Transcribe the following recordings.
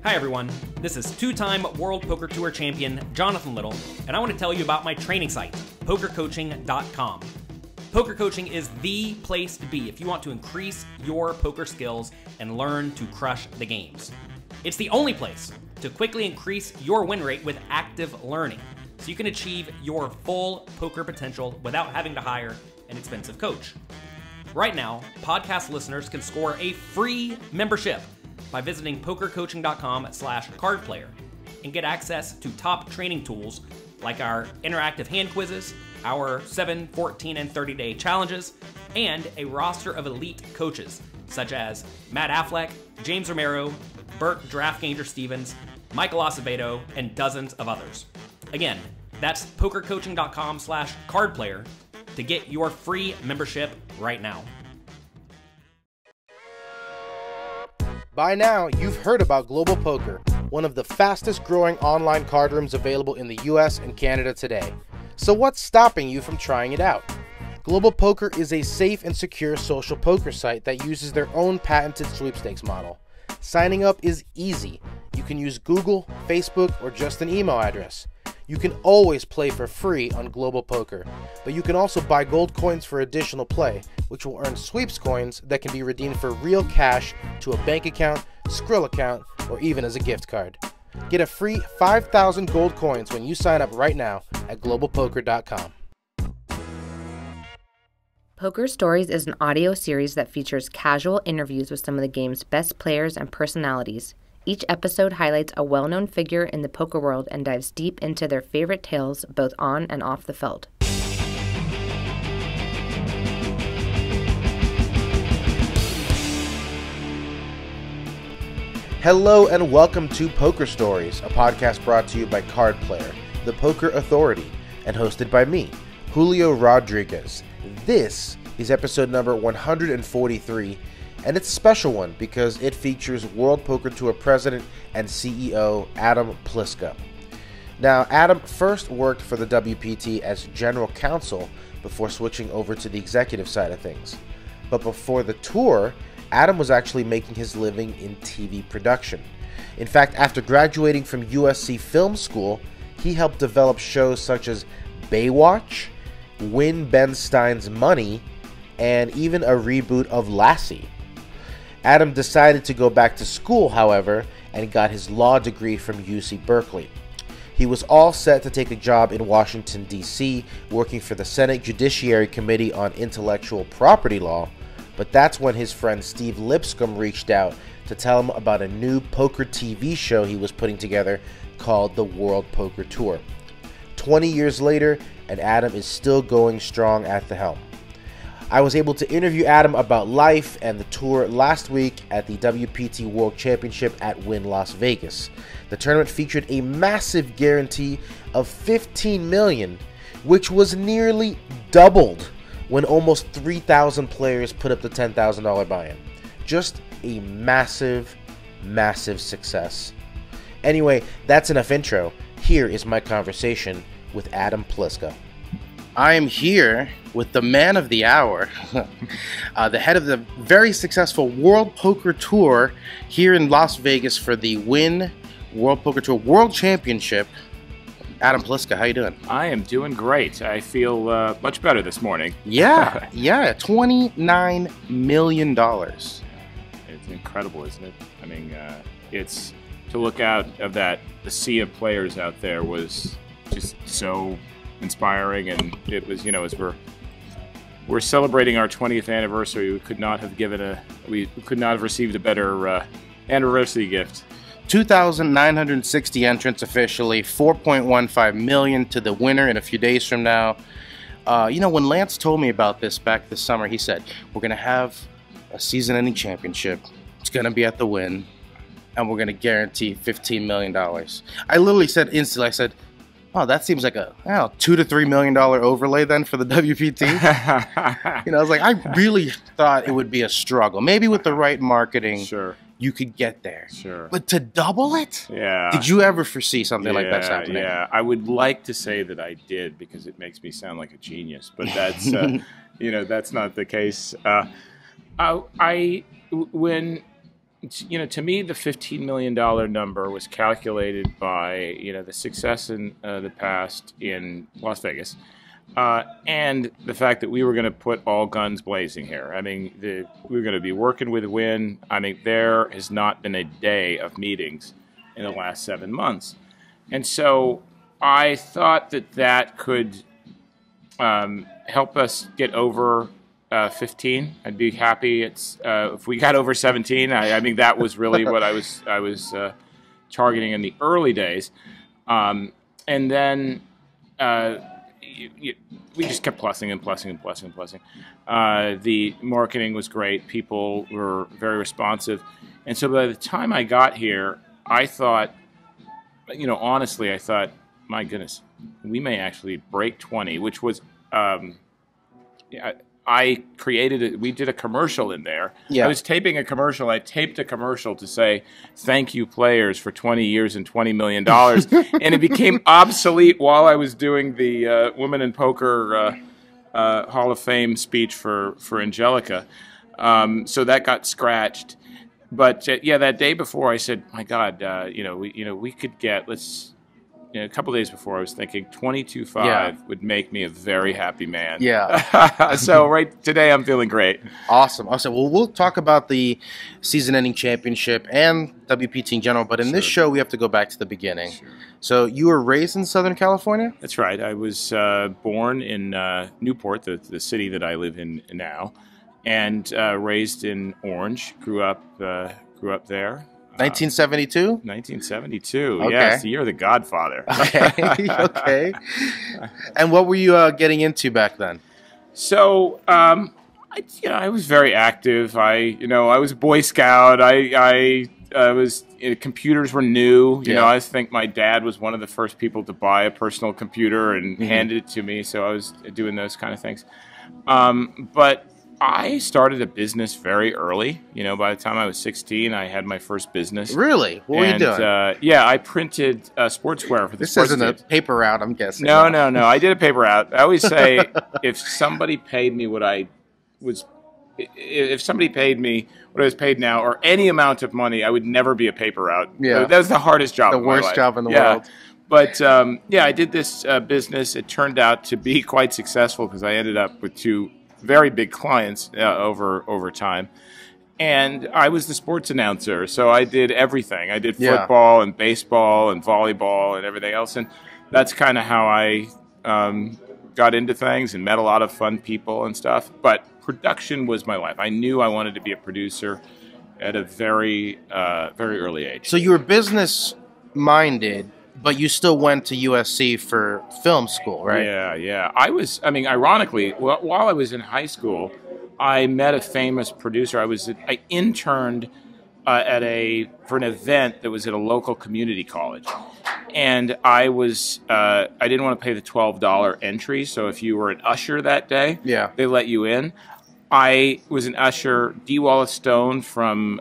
Hi everyone, this is two-time World Poker Tour champion Jonathan Little, and I want to tell you about my training site, pokercoaching.com. Poker coaching is the place to be if you want to increase your poker skills and learn to crush the games. It's the only place to quickly increase your win rate with active learning, so you can achieve your full poker potential without having to hire an expensive coach. Right now, podcast listeners can score a free membership by visiting pokercoaching.com/cardplayer and get access to top training tools like our interactive hand quizzes, our 7, 14, and 30-day challenges, and a roster of elite coaches such as Matt Affleck, James Romero, Burt DraftGanger Stevens, Michael Acevedo, and dozens of others. Again, that's pokercoaching.com/cardplayer to get your free membership right now. By now, you've heard about Global Poker, one of the fastest growing online card rooms available in the US and Canada today. So what's stopping you from trying it out? Global Poker is a safe and secure social poker site that uses their own patented sweepstakes model. Signing up is easy. You can use Google, Facebook, or just an email address. You can always play for free on Global Poker, but you can also buy gold coins for additional play, which will earn sweeps coins that can be redeemed for real cash to a bank account, Skrill account, or even as a gift card. Get a free 5,000 gold coins when you sign up right now at globalpoker.com. Poker Stories is an audio series that features casual interviews with some of the game's best players and personalities. Each episode highlights a well-known figure in the poker world and dives deep into their favorite tales, both on and off the felt. Hello and welcome to Poker Stories, a podcast brought to you by Card Player, the poker authority, and hosted by me, Julio Rodriguez. This is episode number 143, and it's a special one because it features World Poker Tour President and CEO Adam Pliska. Now, Adam first worked for the WPT as general counsel before switching over to the executive side of things. But before the tour, Adam was actually making his living in TV production. In fact, after graduating from USC Film School, he helped develop shows such as Baywatch, Win Stein's Money, and even a reboot of Lassie. Adam decided to go back to school, however, and got his law degree from UC Berkeley. He was all set to take a job in Washington, D.C., working for the Senate Judiciary Committee on Intellectual Property Law, but that's when his friend Steve Lipscomb reached out to tell him about a new poker TV show he was putting together called the World Poker Tour. 20 years later, and Adam is still going strong at the helm. I was able to interview Adam about life and the tour last week at the WPT World Championship at Wynn Las Vegas. The tournament featured a massive guarantee of $15 million, which was nearly doubled when almost 3,000 players put up the $10,000 buy-in. Just a massive, massive success. Anyway, that's enough intro. Here is my conversation with Adam Pliska. I am here with the man of the hour, the head of the very successful World Poker Tour here in Las Vegas for the Wynn World Poker Tour World Championship. Adam Pliska, how you doing? I am doing great. I feel much better this morning. Yeah, $29 million. It's incredible, isn't it? I mean, it's to look out of that, the sea of players out there was just so inspiring, and it was, as we're celebrating our 20th anniversary, we could not have received a better anniversary gift. 2,960 entrants officially, 4.15 million to the winner in a few days from now. When Lance told me about this back this summer, he said, we're going to have a season-ending championship. It's going to be at the Wynn, and we're going to guarantee $15 million. I literally said instantly, I said, oh, that seems like a $2 to $3 million overlay then for the WPT. I was like, I really thought it would be a struggle. Maybe with the right marketing, sure, you could get there. Sure. But to double it? Yeah. Did you ever foresee something like that happening? Yeah, I would like to say that I did because it makes me sound like a genius, but that's, that's not the case. When to me, the $15 million number was calculated by, the success in the past in Las Vegas. And the fact that we were going to put all guns blazing here. I mean, we were going to be working with Wynn. I mean, there has not been a day of meetings in the last 7 months. And so I thought that could help us get over 15. I'd be happy. If we got over 17. I mean, that was really what I was targeting in the early days. And then we just kept plussing and plussing and plussing and plussing. The marketing was great. People were very responsive. And so by the time I got here, I thought, honestly, I thought, my goodness, we may actually break 20, which was, I created it. We did a commercial in there. Yeah. I was taping a commercial. I taped a commercial to say, thank you, players, for 20 years and $20 million. And it became obsolete while I was doing the Women in Poker Hall of Fame speech for Angelica. So that got scratched. But, that day before I said, my God, we could get, a couple of days before, I was thinking 22.5 would make me a very happy man. Yeah. So right today, I'm feeling great. Awesome. Well, we'll talk about the season-ending championship and WPT in general, but in this show, we have to go back to the beginning. Sure. So you were raised in Southern California? That's right. I was born in Newport, the city that I live in now, and raised in Orange. Grew up there. 1972? 1972. Okay. Yes, you're the Godfather. Okay. Okay. And what were you getting into back then? So, I was very active. I was a Boy Scout. I was. Computers were new. I think my dad was one of the first people to buy a personal computer and handed it to me. So I was doing those kind of things. But I started a business very early. By the time I was 16, I had my first business. Really? What were you doing? I printed sportswear for the sports This isn't a paper route, I'm guessing. No. I did a paper route. I always say if somebody paid me what I was paid now or any amount of money, I would never be a paper route. Yeah. That was the hardest job of my life. The worst job in the world. But, I did this business. It turned out to be quite successful because I ended up with 2 very big clients over time. And I was the sports announcer, so I did everything. I did football and baseball and volleyball and everything else. And that's kind of how I got into things and met a lot of fun people and stuff. But production was my life. I knew I wanted to be a producer at a very, very early age. So you were business-minded, but you still went to USC for film school, right? Yeah. Ironically, while I was in high school, I met a famous producer. I interned for an event that was at a local community college. And I didn't want to pay the $12 entry, so if you were an usher that day, they let you in. I was an usher. D. Wallace Stone from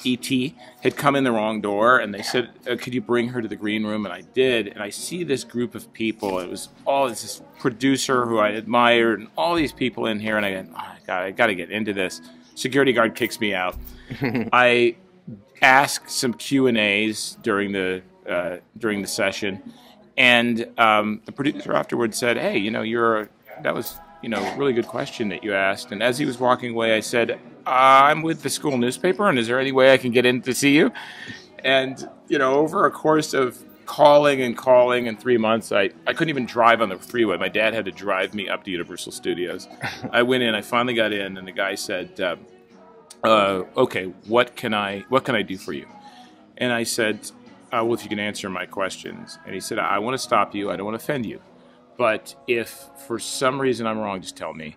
E.T. had come in the wrong door, and they said, could you bring her to the green room? And I did, and I see this group of people. It was this producer who I admired, and all these people in here, and I go, oh, God, I got to get into this. Security guard kicks me out. I asked some Q&As during the session, and the producer afterwards said, hey, that was a really good question that you asked. And as he was walking away, I said, I'm with the school newspaper, and is there any way I can get in to see you? And, over a course of calling in 3 months, I couldn't even drive on the freeway. My dad had to drive me up to Universal Studios. I went in, I finally got in, and the guy said, okay, what can I do for you? And I said, well, if you can answer my questions. And he said, I want to stop you. I don't want to offend you. But if for some reason I'm wrong, just tell me.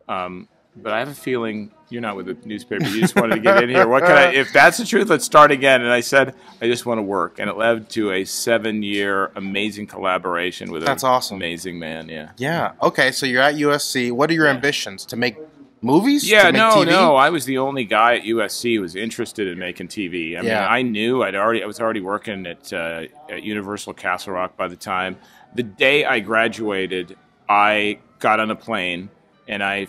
But I have a feeling you're not with the newspaper. You just wanted to get in here. If that's the truth, let's start again. And I said, I just want to work. And it led to a 7-year amazing collaboration with awesome. Amazing man. Yeah. Yeah. Okay. So you're at USC. What are your ambitions? To make movies? Yeah, to make TV? No. I was the only guy at USC who was interested in making TV. I mean, I knew I was already working at Universal Castle Rock by the time. The day I graduated, I got on a plane, and I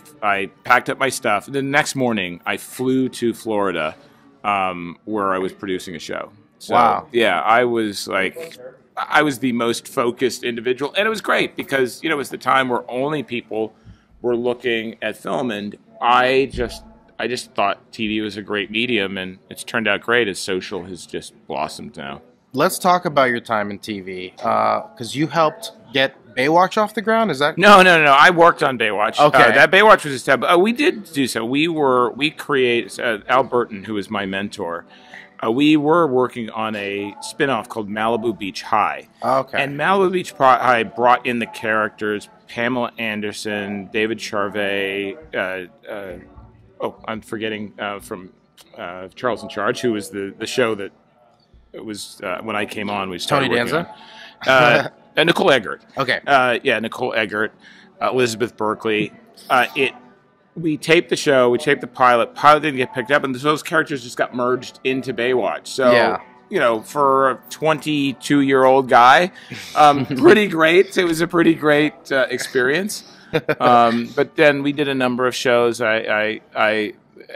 packed up my stuff. The next morning, I flew to Florida where I was producing a show. So, Wow. Yeah, I was the most focused individual, and it was great because it was the time where only people were looking at film, and I just thought TV was a great medium, and it's turned out great as social has just blossomed now. Let's talk about your time in TV, because you helped get Baywatch off the ground. Is that No. I worked on Baywatch. Okay. That Baywatch was a step. We did do so. We created Al Burton, who was my mentor. We were working on a spin-off called Malibu Beach High. Okay. And Malibu Beach High brought in the characters Pamela Anderson, David Charvet. I'm forgetting from Charles in Charge, who was the show that it was when I came on. We started Tony working Danza? on. Nicole Eggert. Okay. Nicole Eggert, Elizabeth Berkley. We taped the show. We taped the pilot. Pilot didn't get picked up, and those characters just got merged into Baywatch. So, for a 22-year-old guy, pretty great. It was a pretty great experience. But then we did a number of shows.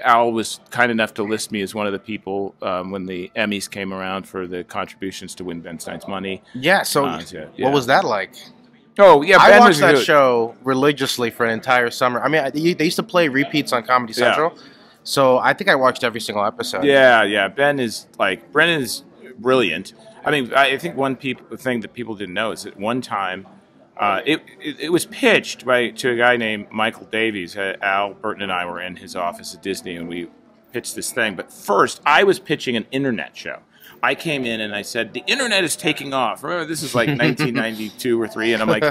Al was kind enough to list me as one of the people when the Emmys came around for the contributions to win Ben Stein's money. Yeah. So, what was that like? Oh, yeah. I watched that show religiously for an entire summer. I mean, they used to play repeats on Comedy Central, so I think I watched every single episode. Yeah. Brennan is brilliant. I mean, I think thing that people didn't know is that one time it was pitched to a guy named Michael Davies. Al Burton and I were in his office at Disney, and we pitched this thing. But first, I was pitching an internet show. I came in and I said, the internet is taking off. Remember, this is like 1992 or 3, and I'm like,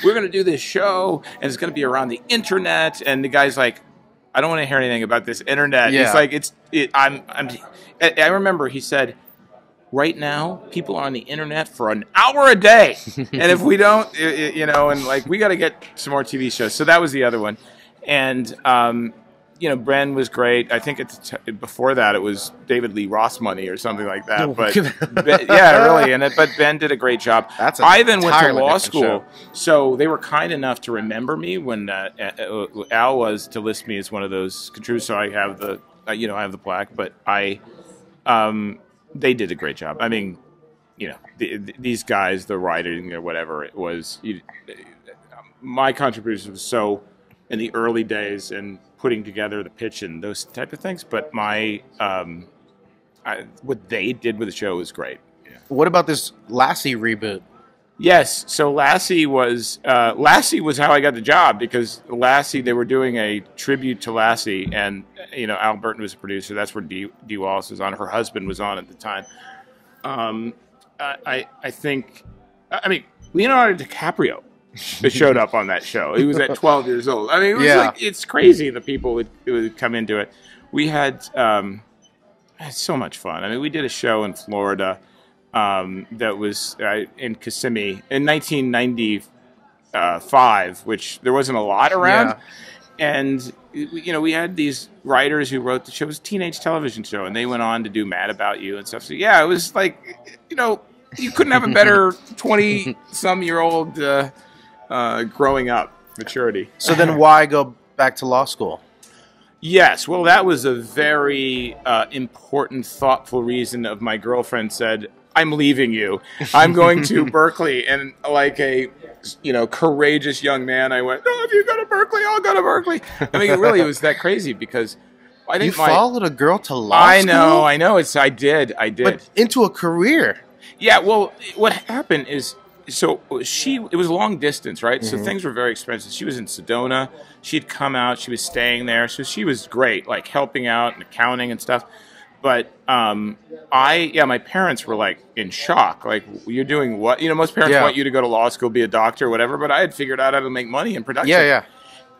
we're going to do this show, and it's going to be around the internet. And the guy's like, I don't want to hear anything about this internet. Yeah. It's like, I remember he said, right now, people are on the internet for an hour a day. And if we don't, we got to get some more TV shows. So that was the other one. And, Bren was great. I think before that, it was David Lee Ross money or something like that. But really. But Ben did a great job. I then went to law school. So they were kind enough to remember me when Al was to list me as one of those contributors. So I have the plaque. But they did a great job. I mean, these guys, the writing or whatever it was, my contribution was so in the early days and putting together the pitch and those type of things. But what they did with the show was great. Yeah. What about this Lassie reboot? Yes, so Lassie was how I got the job, because Lassie, they were doing a tribute to Lassie, and Al Burton was a producer. That's where Dee Wallace was on. Her husband was on at the time. I think Leonardo DiCaprio showed up on that show. He was at 12 years old. I mean, it was it's crazy the people would come into it. We had so much fun. I mean, we did a show in Florida. That was in Kissimmee in 1995, which there wasn't a lot around. Yeah. And, we had these writers who wrote the show. It was a teenage television show, and they went on to do Mad About You and stuff. So, yeah, it was like, you couldn't have a better 20-some-year-old growing up maturity. So then why go back to law school? Yes, well, that was a very important, thoughtful reason of my girlfriend said, I'm leaving you. I'm going to Berkeley. And like a, courageous young man, I went, if you go to Berkeley, I'll go to Berkeley. I mean, it really was that crazy, because I think you followed a girl to law school? I know. I did. But into a career. Yeah, well, what happened is, it was long distance, right? Mm-hmm. So things were very expensive. She was in Sedona. She'd come out. She was staying there. So she was great, like helping out and accounting and stuff. But my parents were like in shock. Like, you're doing what? Most parents want you to go to law school, be a doctor, or whatever. But I had figured out how to make money in production. Yeah.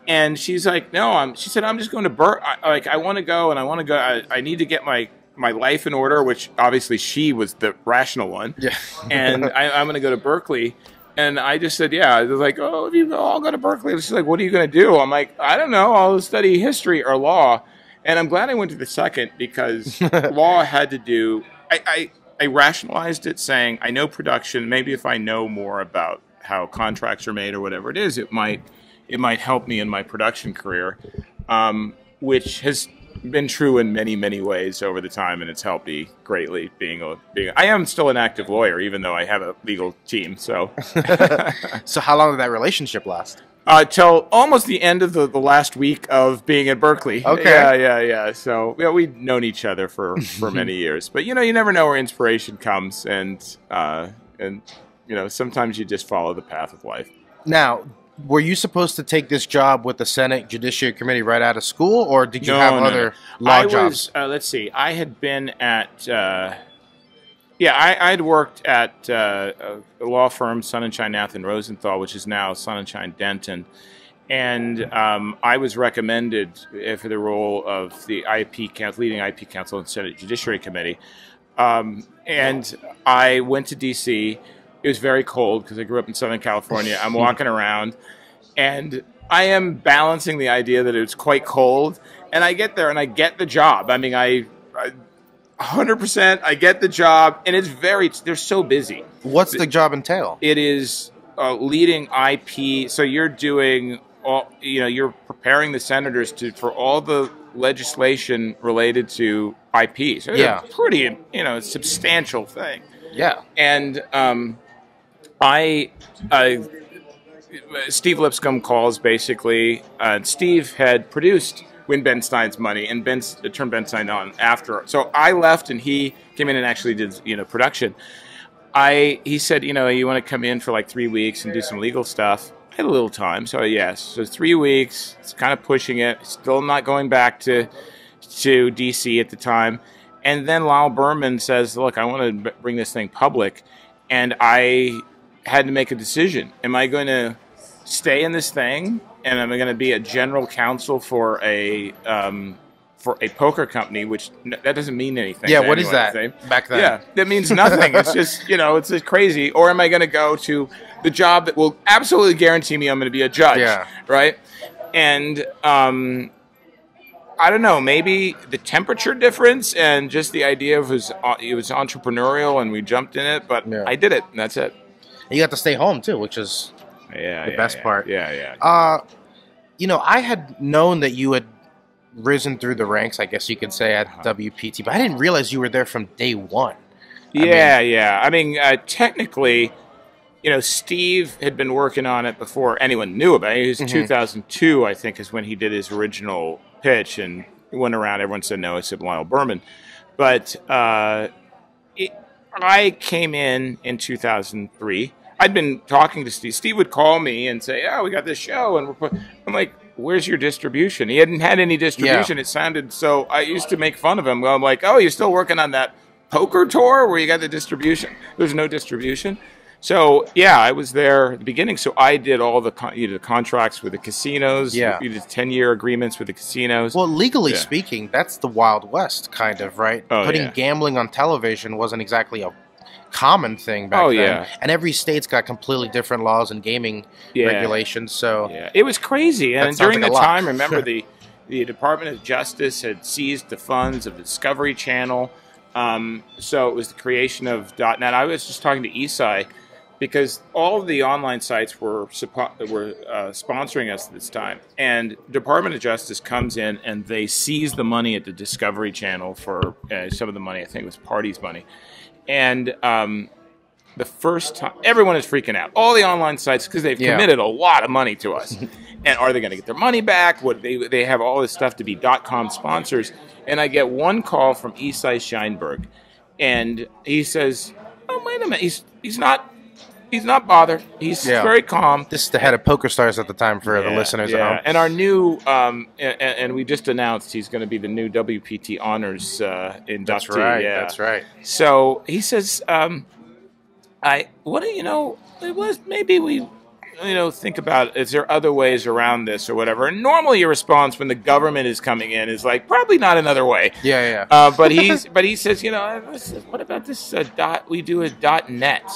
And she's like, no. She said, I'm just going to Berkeley. I want to go, and I want to go. I need to get my life in order, which obviously she was the rational one. Yeah. And I'm going to go to Berkeley. And I just said, yeah. I was like, if you go, I'll go to Berkeley. And she's like, what are you going to do? I'm like, I don't know. I'll study history or law. And I'm glad I went to the second, because law had to do... I rationalized it, saying, I know production. Maybe if I know more about how contracts are made or whatever it is, it might help me in my production career, which has been true in many, many ways over the time, and it's helped me greatly. I am still an active lawyer, even though I have a legal team. So, So how long did that relationship last? Till almost the end of the last week of being at Berkeley. Okay. Yeah. So we've known each other for many years, but you never know where inspiration comes, and sometimes you just follow the path of life. Now, were you supposed to take this job with the Senate Judiciary Committee right out of school, or did you have other law jobs? Let's see. I had been at, I'd worked at a law firm, Sonnenschein, Nath & Rosenthal, which is now Sonnenschein Denton. And I was recommended for the role of the leading IP counsel in the Senate Judiciary Committee. And I went to D.C. It was very cold because I grew up in Southern California. I'm walking around, and I am balancing the idea that it's quite cold. And I get there, and I get the job. I mean, I 100%, I get the job, and they're so busy. What's the job entail? It is leading IP. So you're doing you're preparing the senators for all the legislation related to IP. So it's a pretty, substantial thing. Yeah. And Steve Lipscomb calls basically. Steve had produced Wynn Stein's Money and turned Ben Stein on after. So I left and he came in and actually did production. He said, you want to come in for like 3 weeks and do some legal stuff. I had a little time, so yes. So 3 weeks. It's kind of pushing it. Still not going back to DC at the time. And then Lyle Berman says, look, I want to bring this thing public. And I had to make a decision. Am I going to stay in this thing? And am I going to be a general counsel for a poker company, which that doesn't mean anything. Yeah, what is that back then? Yeah, that means nothing. It's just, it's just crazy. Or am I going to go to the job that will absolutely guarantee me I'm going to be a judge, right? And I don't know, maybe the temperature difference and just the idea of it was entrepreneurial and we jumped in it, but I did it, and that's it. And you got to stay home, too, which is the best part. Yeah. I had known that you had risen through the ranks, I guess you could say, at WPT, but I didn't realize you were there from day one. I mean, technically, Steve had been working on it before anyone knew about it. It was 2002, I think, is when he did his original pitch, and it went around. Everyone said no, except Lyle Berman. But I came in 2003. I'd been talking to Steve. Steve would call me and say, "Oh, we got this show," and I'm like, "Where's your distribution?" He hadn't had any distribution. It sounded so. I used to make fun of him. Well, I'm like, "Oh, you're still working on that poker tour where you got the distribution?" There's no distribution. So, I was there at the beginning. So I did all the contracts with the casinos. Yeah. We did 10-year agreements with the casinos. Well, legally speaking, that's the Wild West, kind of, right? Putting gambling on television wasn't exactly a common thing back then. And every state's got completely different laws and gaming regulations. So it was crazy. And during the time, remember, the Department of Justice had seized the funds of the Discovery Channel. So it was the creation of .net. I was just talking to Esai, because all of the online sites were sponsoring us at this time. And Department of Justice comes in and they seize the money at the Discovery Channel for some of the money. I think it was Party's money. And the first time, everyone is freaking out. All the online sites, because they've committed a lot of money to us. And are they going to get their money back? They have all this stuff to be .com sponsors. And I get one call from Esai Scheinberg. And he says, "Oh, wait a minute. He's not bothered. He's very calm." This is the head of PokerStars at the time for the listeners at home. And our new, and we just announced he's going to be the new WPT Honors inductee. That's right. That's right. So he says, maybe we, think about, is there other ways around this or whatever? And normally your response when the government is coming in is like, probably not another way. But he says, what about this we do a .net?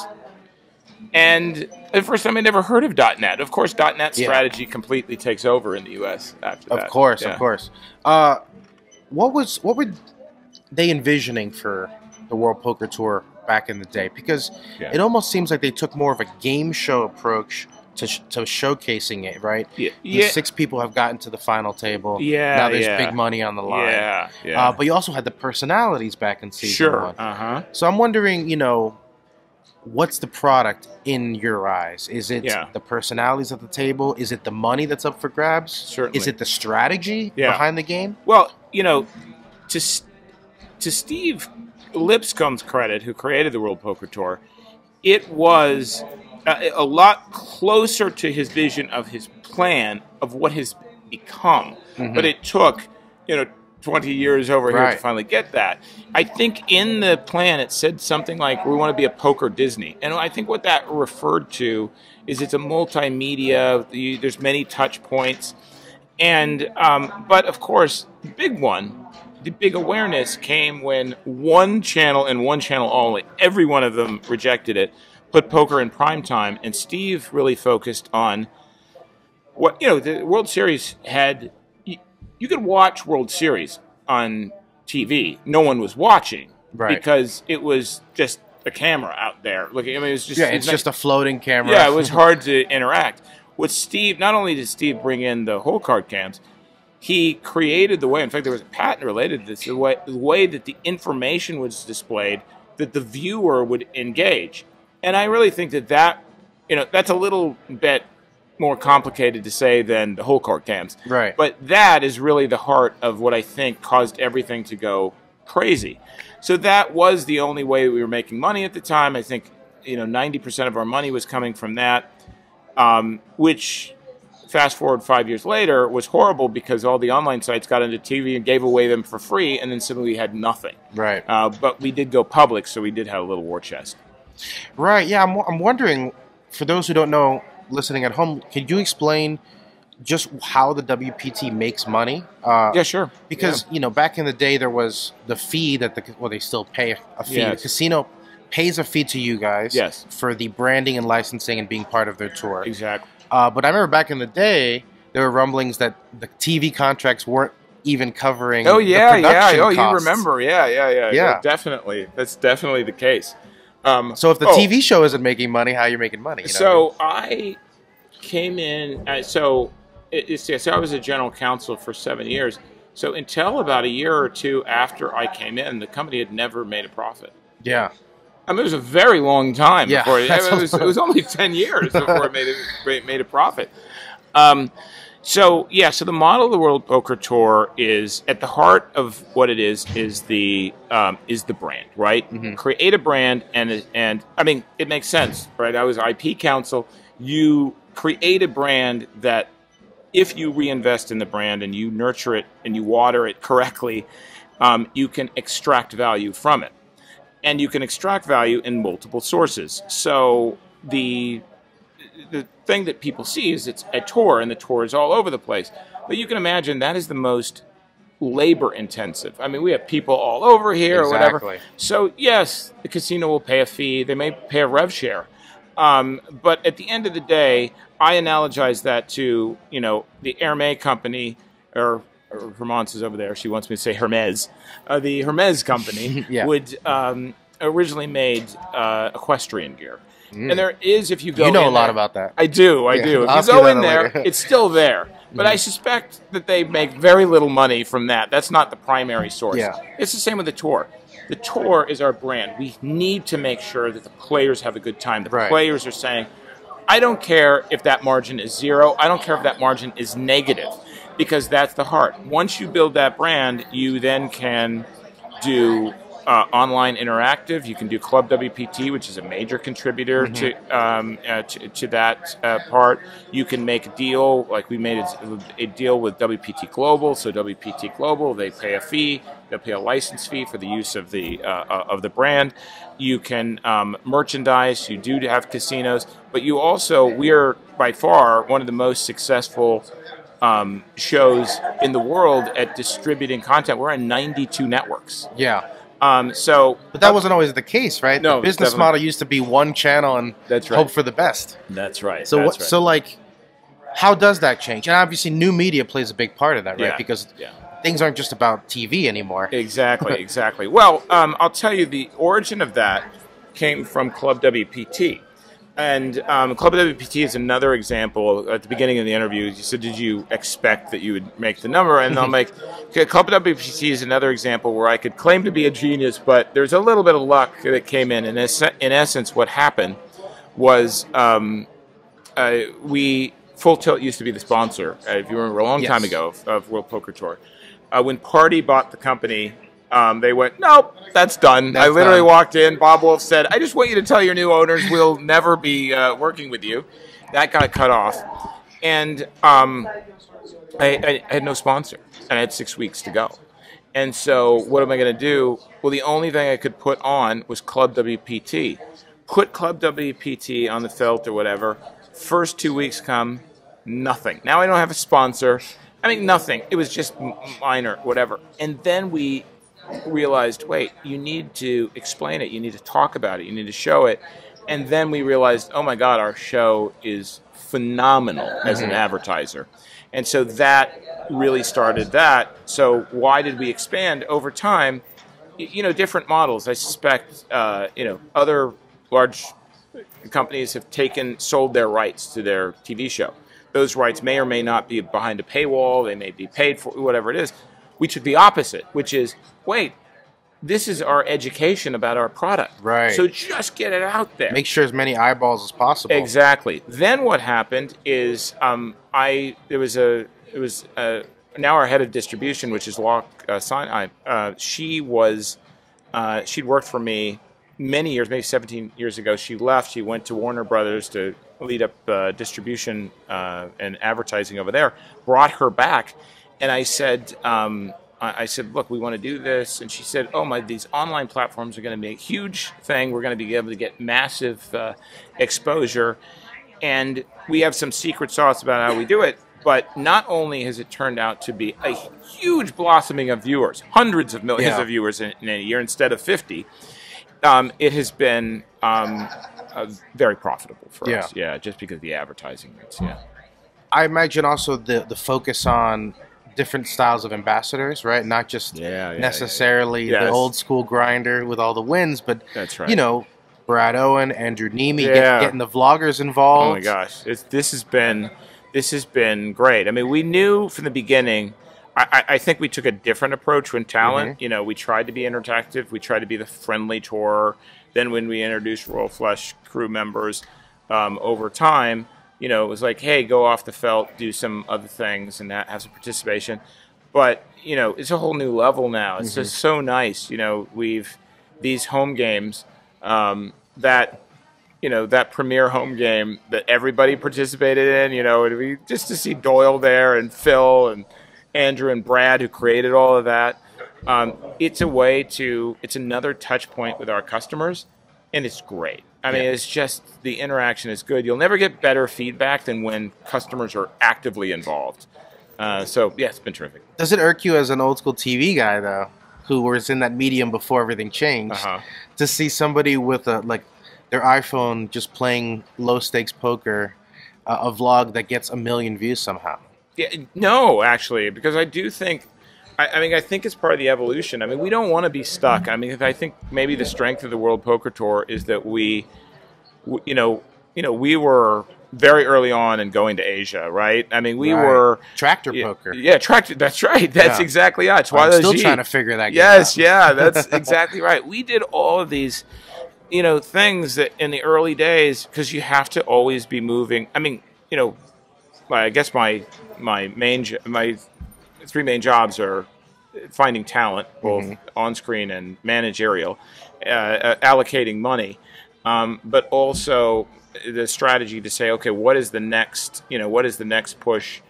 And the first time I never heard of .net. Of course, .net strategy completely takes over in the U.S. after that. Of course. What were they envisioning for the World Poker Tour back in the day? Because it almost seems like they took more of a game show approach to showcasing it, right? Yeah. These 6 people have gotten to the final table. Yeah. Now there's big money on the line. Yeah. Yeah. But you also had the personalities back in season 1. Uh-huh. So I'm wondering, what's the product in your eyes? Is it the personalities at the table? Is it the money that's up for grabs? Certainly. Is it the strategy behind the game? Well, to Steve Lipscomb's credit, who created the World Poker Tour, it was a lot closer to his vision of his plan of what has become. Mm-hmm. But it took, 20 years over here to finally get that. I think in the plan it said something like, we want to be a poker Disney. And I think what that referred to is it's a multimedia, there's many touch points. And, but of course, the big awareness came when one channel and one channel only, every one of them rejected it, put poker in prime time. And Steve really focused on what, the World Series had. You could watch World Series on TV. No one was watching because it was just a camera out there looking. I mean, it's just a floating camera. Yeah, it was hard to interact. With Steve, not only did Steve bring in the whole card cams, he created the way. In fact, there was a patent related to this. The way that the information was displayed, that the viewer would engage. And I really think that that's a little bit more complicated to say than the whole card cams. Right. But that is really the heart of what I think caused everything to go crazy. So that was the only way we were making money at the time. I think, 90% of our money was coming from that, which fast forward 5 years later was horrible because all the online sites got into TV and gave away them for free, and then suddenly we had nothing. Right. But we did go public, so we did have a little war chest. Right. Yeah. I'm wondering, for those who don't know, listening at home, can you explain just how the WPT makes money? Yeah, sure. Because, back in the day, there was the fee that they still pay a fee. Yes. The casino pays a fee to you guys for the branding and licensing and being part of their tour. Exactly. But I remember back in the day, there were rumblings that the TV contracts weren't even covering the production costs. You remember. Yeah. Definitely. That's definitely the case. So if the TV show isn't making money, how are you making money? I came in. I was a general counsel for 7 years. So until about a year or two after I came in, the company had never made a profit. Yeah. I mean, it was a very long time before it was only 10 years before it made a profit. So the model of the World Poker Tour is at the heart of what it is the brand, right? Mm-hmm. Create a brand, and I mean, it makes sense, right? I was IP counsel. You create a brand that, if you reinvest in the brand and you nurture it and you water it correctly, you can extract value from it, and you can extract value in multiple sources. So the thing that people see is it's a tour, and the tour is all over the place. But you can imagine that is the most labor intensive. I mean, we have people all over here or whatever. So yes, the casino will pay a fee. They may pay a rev share. But at the end of the day, I analogize that to, the Hermes company, or Hermance is over there. She wants me to say Hermes. The Hermes company would originally made equestrian gear. And there is, if you go, you know a lot about that. I do. If you go in there, it's still there. But I suspect that they make very little money from that. That's not the primary source. Yeah. It's the same with the tour. The tour is our brand. We need to make sure that the players have a good time. The players are saying, I don't care if that margin is 0. I don't care if that margin is negative, because that's the heart. Once you build that brand, you then can do online interactive. You can do Club WPT, which is a major contributor to that part. You can make a deal, like we made a deal with WPT Global. So WPT Global, they pay a fee. They'll pay a license fee for the use of the brand. You can merchandise. You do have casinos, but you also, we're by far one of the most successful shows in the world at distributing content. We're on 92 networks. Yeah. But that wasn't always the case, right? No, the business model used to be one channel and hope for the best. That's right. So how does that change? And obviously, new media plays a big part of that, right? Because things aren't just about TV anymore. Exactly. Well, I'll tell you, the origin of that came from Club WPT. And Club WPT is another example. At the beginning of the interview, you said, did you expect that you would make the number? And I'm like, okay, Club WPT is another example where I could claim to be a genius, but there's a little bit of luck that came in. And in essence, what happened was Full Tilt used to be the sponsor, if you remember, a long time ago of World Poker Tour. When Party bought the company, they went, nope, that's done. I literally walked in. Bob Wolf said, I just want you to tell your new owners we'll never be working with you. That got cut off. And I had no sponsor. And I had 6 weeks to go. And so what am I going to do? Well, the only thing I could put on was Club WPT. Put Club WPT on the felt or whatever. First 2 weeks come, nothing. Now I don't have a sponsor. I mean, nothing. It was just minor, whatever. And then we realized, wait, you need to explain it. You need to talk about it. You need to show it. And then we realized, oh my God, our show is phenomenal as an advertiser. And so that really started that. So why did we expand over time? You know, different models. I suspect, other large companies have sold their rights to their TV show. Those rights may or may not be behind a paywall. They may be paid for, whatever it is. We took the opposite, which is, wait, this is our education about our product. Right. So just get it out there. Make sure as many eyeballs as possible. Exactly. Then what happened is now our head of distribution, which is Stein. She'd worked for me many years, maybe 17 years ago. She left. She went to Warner Brothers to lead up distribution and advertising over there. Brought her back. And I said, look, we want to do this. And she said, oh, these online platforms are going to be a huge thing. We're going to be able to get massive exposure. And we have some secret sauce about how we do it. But not only has it turned out to be a huge blossoming of viewers, hundreds of millions of viewers in a year instead of 50, it has been very profitable for us. Yeah, just because of the advertising rates. Yeah. I imagine also the focus on different styles of ambassadors, right? Not just necessarily the old school grinder with all the wins, but that's right. You know, Brad Owen, Andrew Neeme, getting the vloggers involved. Oh my gosh, this has been great. I mean, we knew from the beginning. I think we took a different approach when talent. You know, we tried to be interactive. We tried to be the friendly tour. Then when we introduced Royal Flush crew members over time, you know, it was like, hey, go off the felt, do some other things, and have some participation. But, you know, it's a whole new level now. It's just so nice. You know, these home games that premier home game that everybody participated in, you know, just to see Doyle there and Phil and Andrew and Brad who created all of that. It's another touch point with our customers, and it's great. I mean, it's just, the interaction is good. You'll never get better feedback than when customers are actively involved. So, yeah, it's been terrific. Does it irk you as an old school TV guy, though, who was in that medium before everything changed, to see somebody with their iPhone just playing low-stakes poker, a vlog that gets 1 million views somehow? Yeah, no, actually, because I do think, I think it's part of the evolution. I mean, we don't want to be stuck. I mean, I think maybe the strength of the World Poker Tour is that we were very early on in going to Asia, right? I mean, we were tractor poker. Yeah, tractor. That's right. That's exactly right. I'm still trying to figure that game out. Yeah, that's exactly right. We did all of these, things that in the early days, because you have to always be moving. I mean, I guess my three main jobs are finding talent, both on-screen and managerial, allocating money, but also the strategy to say, okay, what is the next push?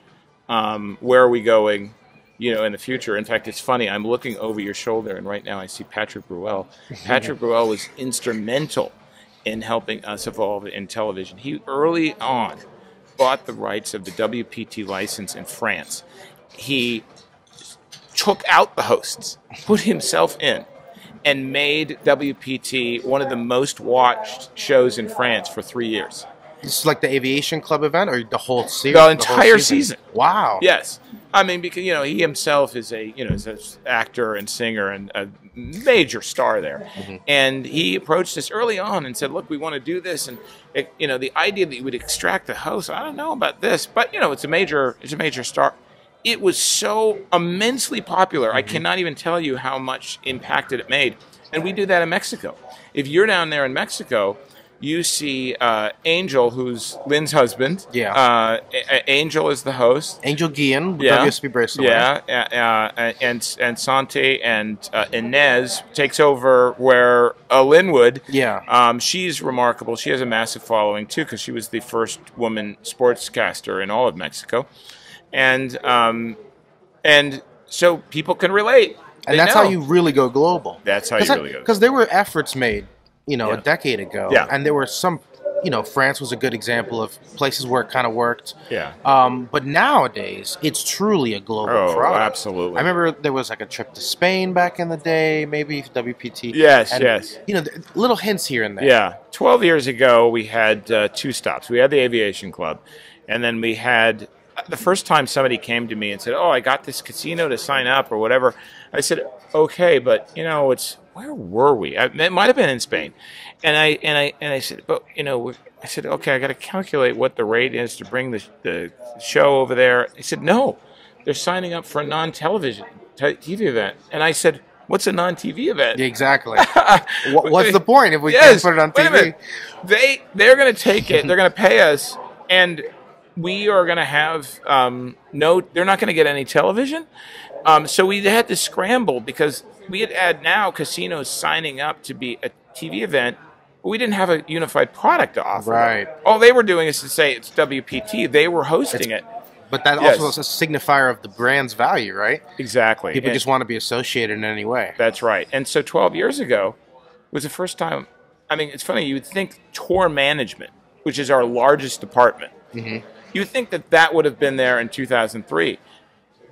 Where are we going, in the future? In fact, it's funny. I'm looking over your shoulder, and right now I see Patrick Bruel. Patrick Bruel was instrumental in helping us evolve in television. He early on bought the rights of the WPT license in France. He took out the hosts, put himself in, and made WPT one of the most watched shows in France for 3 years. This is like the Aviation Club event, or the whole series? The entire season. Wow. Yes. I mean, because he himself is is an actor and singer and a major star there, and he approached us early on and said, "Look, we want to do this," and the idea that you would extract the host, I don't know about this, but it's a major star. It was so immensely popular. I cannot even tell you how much impact it made, and we do that in Mexico. If you're down there in Mexico, you see Angel, who's Lynn's husband. Yeah. Angel is the host. Angel Guillen, WSB Bristol. Yeah. And Sante and Inez takes over where Lynn would. Yeah. She's remarkable. She has a massive following, too, because she was the first woman sportscaster in all of Mexico. And so people can relate. And that's how you really go global. That's how you really go. Because there were efforts made, a decade ago. Yeah. And there were some, France was a good example of places where it kind of worked. Yeah. But nowadays, it's truly a global product. Absolutely. I remember there was like a trip to Spain back in the day, maybe WPT. Yes, and, yes. Little hints here and there. Yeah. 12 years ago, we had 2 stops. We had the Aviation Club, and then we had... The first time somebody came to me and said, "Oh, I got this casino to sign up or whatever," I said, "Okay, but it's where were we? It might have been in Spain," and I said, "But I said, okay, I got to calculate what the rate is to bring the show over there." He said, "No, they're signing up for a non-television TV event," and I said, "What's a non-TV event?" Exactly. What's the point if we can't put it on TV? Wait a minute. They're going to take it. They're going to pay us and. We are going to have they're not going to get any television. So we had to scramble because we had now casinos signing up to be a TV event, but we didn't have a unified product to offer. Right. All they were doing is to say it's WPT. They were hosting it. But that also is a signifier of the brand's value, right? Exactly. People just want to be associated in any way. That's right. And so 12 years ago was the first time. I mean, it's funny. You would think tour management, which is our largest department, you would think that would have been there in 2003.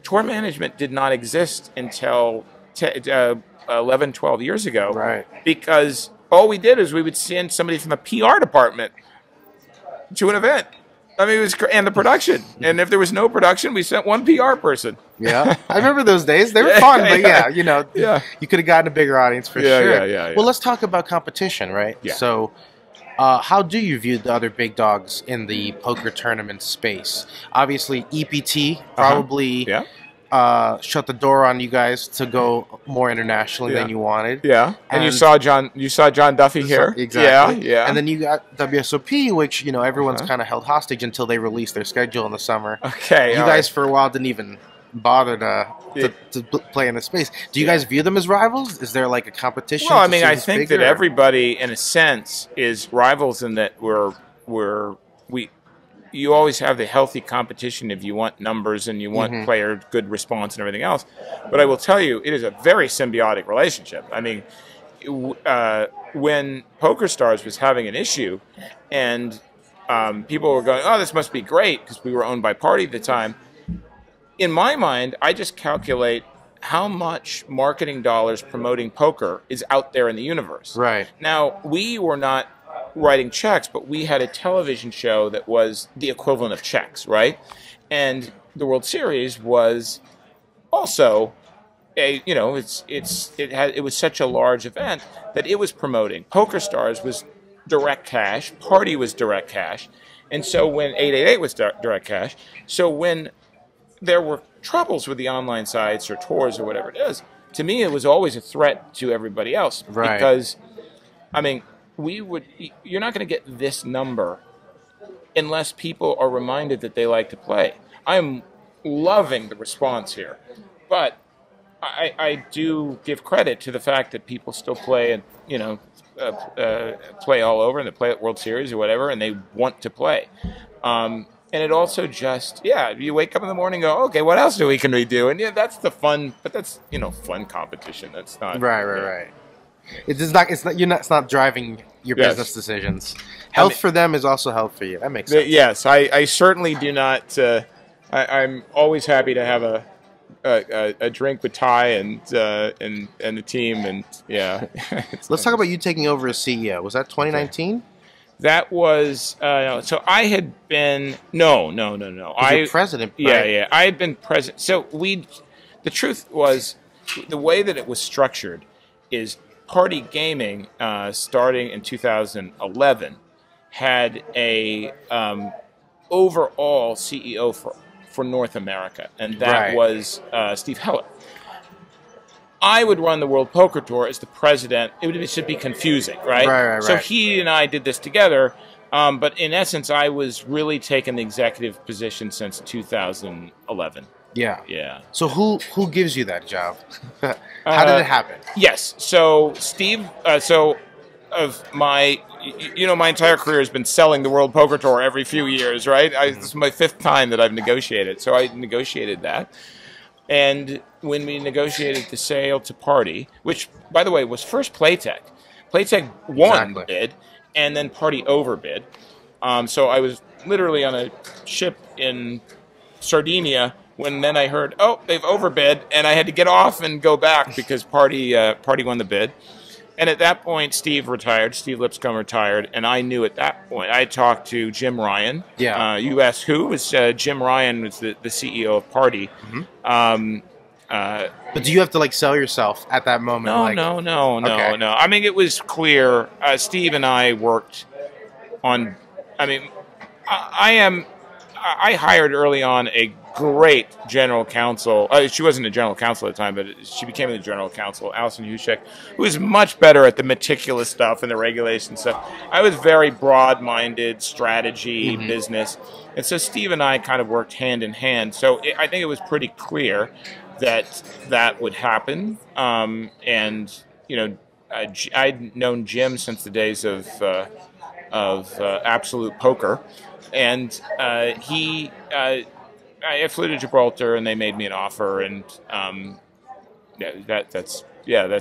Tour management did not exist until 11, 12 years ago. Right. Because all we did is we would send somebody from the PR department to an event. I mean, and the production. And if there was no production, we sent one PR person. Yeah. I remember those days. They were fun, but you could have gotten a bigger audience for sure. Yeah. Well, let's talk about competition, right? Yeah. So, how do you view the other big dogs in the poker tournament space? Obviously, EPT probably shut the door on you guys to go more internationally than you wanted. Yeah, and you saw John Duffy here. Exactly. Yeah. And then you got WSOP, which everyone's kind of held hostage until they released their schedule in the summer. Okay, you guys for a while didn't even bother to play in the space. Do you guys view them as rivals? Is there like a competition? Well, I mean, I think that everybody, in a sense, is rivals in that you always have the healthy competition if you want numbers and you want player good response and everything else. But I will tell you, it is a very symbiotic relationship. I mean, when PokerStars was having an issue and people were going, "Oh, this must be great," because we were owned by Party at the time. In my mind, I just calculate how much marketing dollars promoting poker is out there in the universe. Right. Now, we were not writing checks, but we had a television show that was the equivalent of checks, right? And the World Series was also it was such a large event that it was promoting. PokerStars was direct cash, Party was direct cash, and so when 888 was direct cash, so when there were troubles with the online sites or tours or whatever it is, to me it was always a threat to everybody else. Right. Because, I mean, you're not going to get this number unless people are reminded that they like to play. I'm loving the response here. But I do give credit to the fact that people still play and, play all over and they play at World Series or whatever and they want to play. And it also just, you wake up in the morning and go, okay, what else can we do? And that's the fun, but that's, fun competition. That's not. Right. It's not driving your business decisions. Health for them is also health for you. That makes sense. Yes, I certainly do not, I'm always happy to have a drink with Ty and the team. And Let's talk about you taking over as CEO. Was that 2019? That was so I had been no. You're president, right? Yeah. I had been president. So the truth was, the way that it was structured is Party Gaming, starting in 2011, had a overall CEO for North America, and that was Steve Heller. I would run the World Poker Tour as the president. It should be confusing, right? Right. So he and I did this together, but in essence, I was really taking the executive position since 2011. Yeah. So who gives you that job? How did it happen? Yes. So Steve. My entire career has been selling the World Poker Tour every few years, right? This is my 5th time that I've negotiated. So I negotiated that. And when we negotiated the sale to Party, which, by the way, was first Playtech. Playtech won the bid, and then Party overbid. So I was literally on a ship in Sardinia when then I heard, they've overbid, and I had to get off and go back because Party won the bid. And at that point, Steve Lipscomb retired, and I knew at that point, I talked to Jim Ryan. Yeah. You asked who? Was Jim Ryan was the CEO of Party. Mm-hmm. But do you have to sell yourself at that moment? No. I mean, it was clear. Steve and I worked on. I mean, I hired early on a great general counsel. She wasn't a general counsel at the time, but she became the general counsel, Alison Hushek, who was much better at the meticulous stuff and the regulation stuff. I was very broad-minded, strategy, business. And so Steve and I kind of worked hand in hand. So I think it was pretty clear that would happen. I'd known Jim since the days of Absolute Poker. And I flew to Gibraltar, and they made me an offer, and that's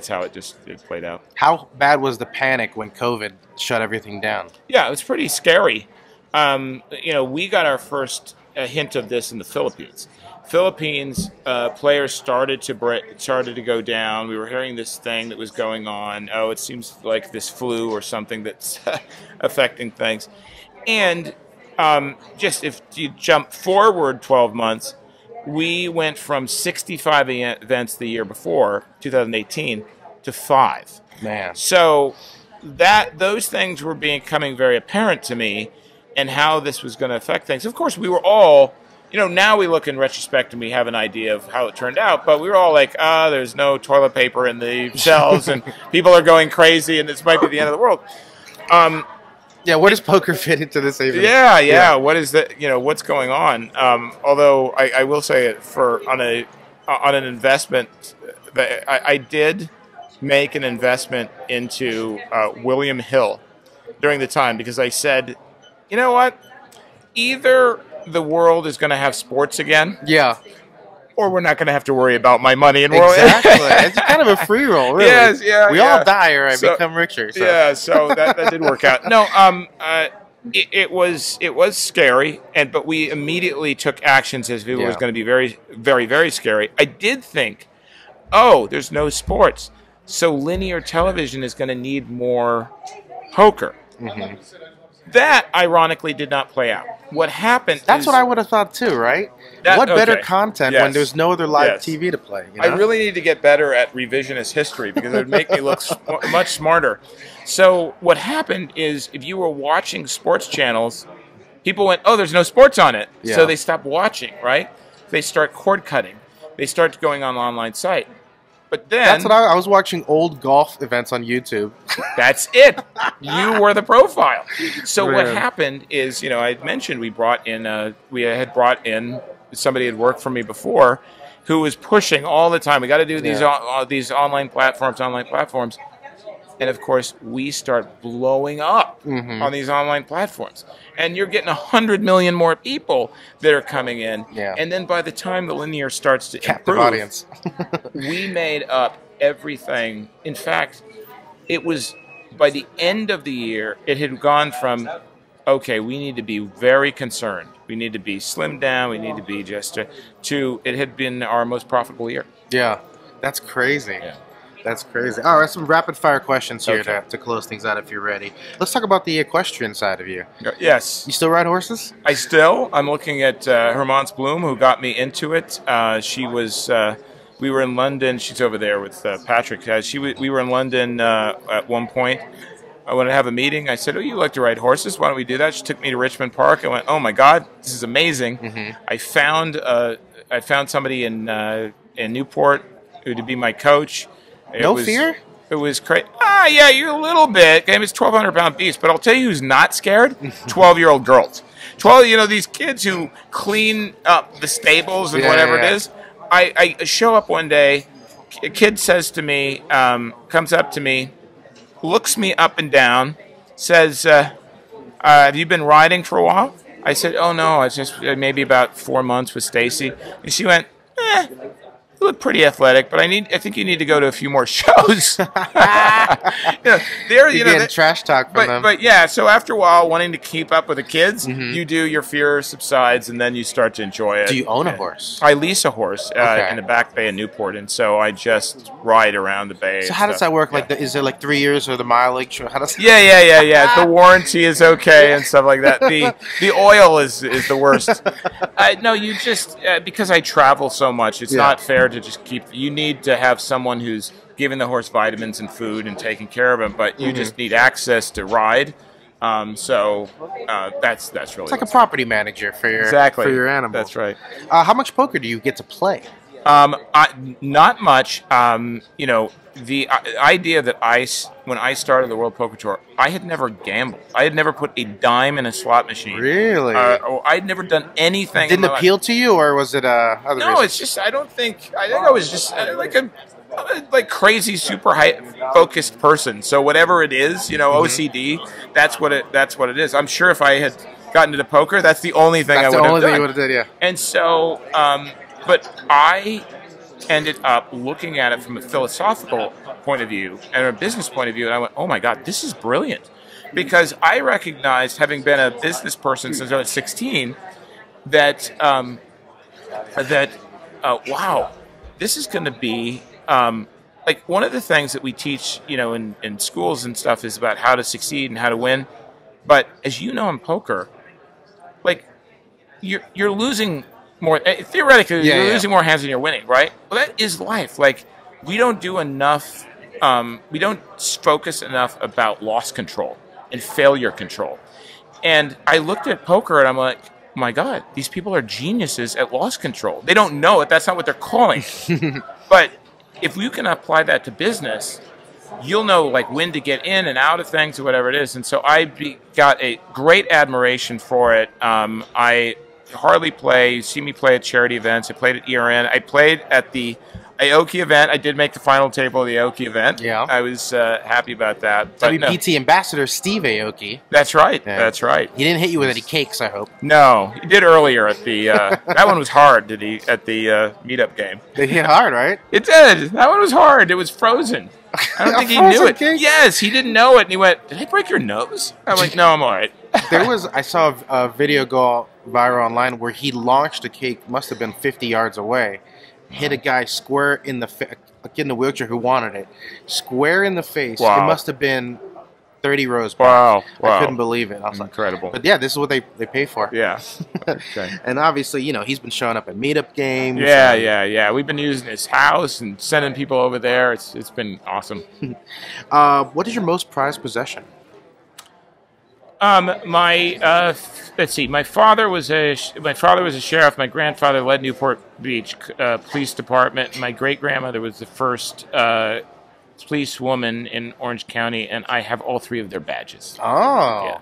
how it played out. How bad was the panic when COVID shut everything down? Yeah, it was pretty scary. We got our first hint of this in the Philippines. Players started to go down. We were hearing this thing that was going on. It seems like this flu or something that's affecting things, and. Just if you jump forward 12 months, we went from 65 events the year before, 2018, to 5. Man. So those things were becoming very apparent to me, and how this was going to affect things. Of course, we were all, now we look in retrospect and we have an idea of how it turned out, but we were all like, there's no toilet paper in the shelves, and people are going crazy, and this might be the end of the world. Yeah, where does poker fit into this even? Yeah. What is that? What's going on? Although I will say on an investment, that I did make an investment into William Hill during the time, because I said, you know what? Either the world is going to have sports again. Yeah. Or we're not going to have to worry about my money. Exactly. It's kind of a free roll, really. Yes, yeah. We all die or become richer. So. Yeah, so that did work out. No, it was scary, but we immediately took actions as if it was going to be very, very, very scary. I did think, there's no sports, so linear television is going to need more poker. Mm-hmm. That, ironically, did not play out. What happened That's what I would have thought, too, right? What better content when there's no other live TV to play? I really need to get better at revisionist history, because it would make me look much smarter. So what happened is, if you were watching sports channels, people went, there's no sports on it. Yeah. So they stopped watching, right? They start cord cutting. They start going on an online site. But then... That's what I was watching old golf events on YouTube. That's it. You were the profile. So what happened is, I had mentioned we had brought in somebody who had worked for me before, who was pushing all the time. We got to do these online platforms. And of course, we start blowing up on these online platforms. And you're getting 100 million more people that are coming in. Yeah. And then by the time the linear starts to captive improve, audience. we made up everything. In fact, it was by the end of the year, it had gone from, we need to be very concerned. We need to be slimmed down. We need to be to it had been our most profitable year. Yeah, that's crazy. Yeah. That's crazy. All right, some rapid fire questions here Okay. to close things out if you're ready. Let's talk about the equestrian side of you. Yes. You still ride horses? I'm looking at Hermance Bloom, who got me into it. She was, we were in London. She's over there with Patrick. We were in London at one point. I wanted to have a meeting. I said, "Oh, you like to ride horses? Why don't we do that?" She took me to Richmond Park. I went, "Oh my God, this is amazing!" Mm-hmm. I found somebody in Newport who to be my coach. No fear? It was crazy. Yeah, you're a little bit. I mean, it's 1,200-pound beast, but I'll tell you who's not scared: 12-year-old girls. 12, these kids who clean up the stables and whatever it is. I show up one day. A kid says to me, comes up to me, looks me up and down, says, "Have you been riding for a while?" I said, "Oh no, it's just maybe about 4 months with Stacy." And she went, "You look pretty athletic, but I think you need to go to a few more shows." You're getting trash talk from them. But yeah, so after a while, wanting to keep up with the kids, your fear subsides, and then you start to enjoy it. Do you own a horse? I lease a horse in the back bay in Newport, and so I just ride around the bay. So how does that work? Like, is it like 3 years or the mileage? How does? Yeah. The warranty is okay and stuff like that. The oil is the worst. No, you just because I travel so much, it's not fair to just keep. You need to have someone who's giving the horse vitamins and food and taking care of him, but you just need access to ride. So that's really. It's like a property manager for your animal. That's right. How much poker do you get to play? Not much. The idea that when I started the World Poker Tour, I had never gambled. I had never put a dime in a slot machine. Really? I'd never done anything. Didn't appeal to you, or was it other No, reasons? it's just I think I was just like crazy, super high focused person. So whatever it is, OCD. That's what it is. I'm sure if I had gotten into poker, that's the only thing I would have done. That's the only thing you would have done, yeah. And so, but I ended up looking at it from a philosophical point of view and a business point of view, and I went, "Oh my God, this is brilliant," because I recognized, having been a business person since I was 16, that wow, this is going to be like one of the things that we teach, in schools and stuff is about how to succeed and how to win. But as you know, in poker, like you're losing more theoretically. You're losing more hands than you're winning, right? Well, that is life. Like we don't do enough. We don't focus enough about loss control and failure control. And I looked at poker and I'm like, oh my God, these people are geniuses at loss control. They don't know it. That's not what they're calling it. But if you can apply that to business, you'll know like when to get in and out of things or whatever it is. And so I got a great admiration for it. I hardly play. You see me play at charity events. I played at ERN. I played at the Aoki event. I did make the final table of the Aoki event. Yeah. I was happy about that. But WPT Ambassador Steve Aoki. That's right. Yeah. That's right. He didn't hit you with any cakes, I hope. No. He did earlier at the... that one was hard, at the meetup game. It hit hard, right? It did. That one was hard. It was frozen. I don't think he knew it. Cake? Yes, he didn't know it. And he went, "Did I break your nose?" I'm like, "No, I'm all right." I saw a video go viral online where he launched a cake, must have been 50 yards away, hit a guy square in the kid in the wheelchair who wanted it, square in the face. Wow. It must have been 30 rows back. Wow. I couldn't believe it. I was incredible. But yeah, this is what they pay for. Yeah. Okay. And obviously, he's been showing up at meetup games. Yeah. We've been using his house and sending people over there. It's been awesome. What is your most prized possession? Let's see. My father was a sheriff. My grandfather led Newport Beach Police Department. My great grandmother was the first police woman in Orange County, and I have all three of their badges. Oh, yeah.